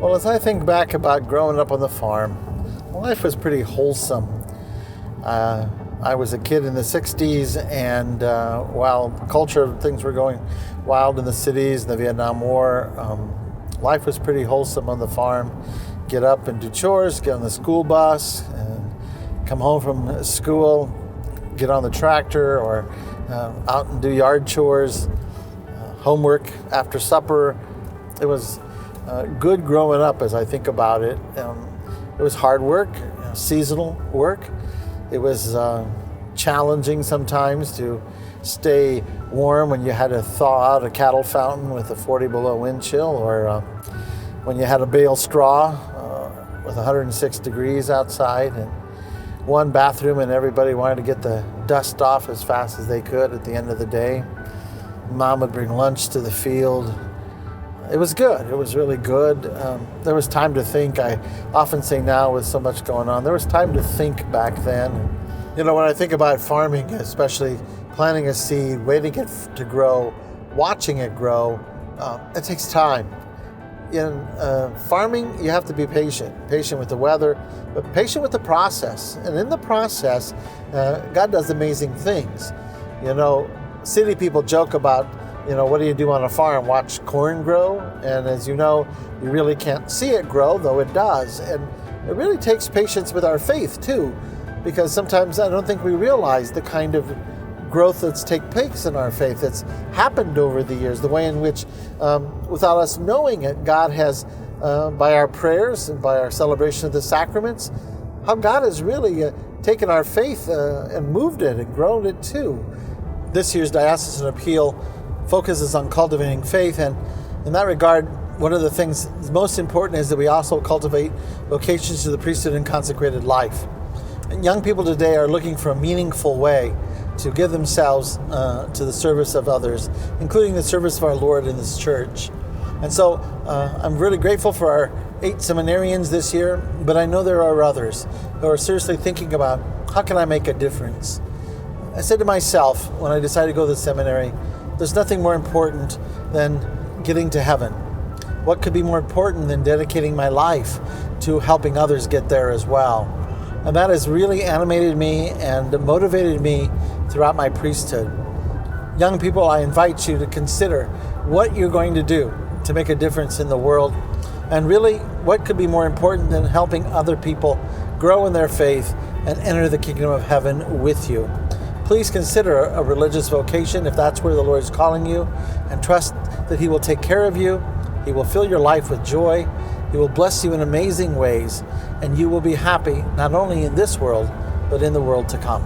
Well, as I think back about growing up on the farm, life was pretty wholesome. I was a kid in the 60s, and while culture things were going wild in the cities, the Vietnam War, life was pretty wholesome on the farm. Get up and do chores, get on the school bus, and come home from school, get on the tractor, or out and do yard chores, homework after supper. It was good growing up as I think about it. It was hard work, seasonal work. It was challenging sometimes to stay warm when you had to thaw out a cattle fountain with a 40 below wind chill, or when you had a bale straw with 106 degrees outside and one bathroom and everybody wanted to get the dust off as fast as they could at the end of the day. Mom would bring lunch to the field. It was good. It was really good. There was time to think. I often say now with so much going on, there was time to think back then. You know, when I think about farming, especially planting a seed, waiting it to grow, watching it grow, it takes time. In farming, you have to be patient with the weather, but patient with the process. And in the process, God does amazing things. You know, city people joke about, what do you do on a farm? Watch corn grow. And as you know, you really can't see it grow, though it does. And it really takes patience with our faith, too, because sometimes I don't think we realize the kind of growth that's taken place in our faith that's happened over the years, the way in which, without us knowing it, God has, by our prayers and by our celebration of the sacraments, how God has really taken our faith and moved it and grown it, too. This year's Diocesan Appeal focuses on cultivating faith, and in that regard, one of the things most important is that we also cultivate vocations to the priesthood and consecrated life. And young people today are looking for a meaningful way to give themselves to the service of others, including the service of our Lord in this church. And so I'm really grateful for our 8 seminarians this year, but I know there are others who are seriously thinking about, how can I make a difference? I said to myself when I decided to go to the seminary, there's nothing more important than getting to heaven. What could be more important than dedicating my life to helping others get there as well? And that has really animated me and motivated me throughout my priesthood. Young people, I invite you to consider what you're going to do to make a difference in the world, and really what could be more important than helping other people grow in their faith and enter the kingdom of heaven with you. Please consider a religious vocation if that's where the Lord is calling you, and trust that He will take care of you. He will fill your life with joy. He will bless you in amazing ways, and you will be happy not only in this world, but in the world to come.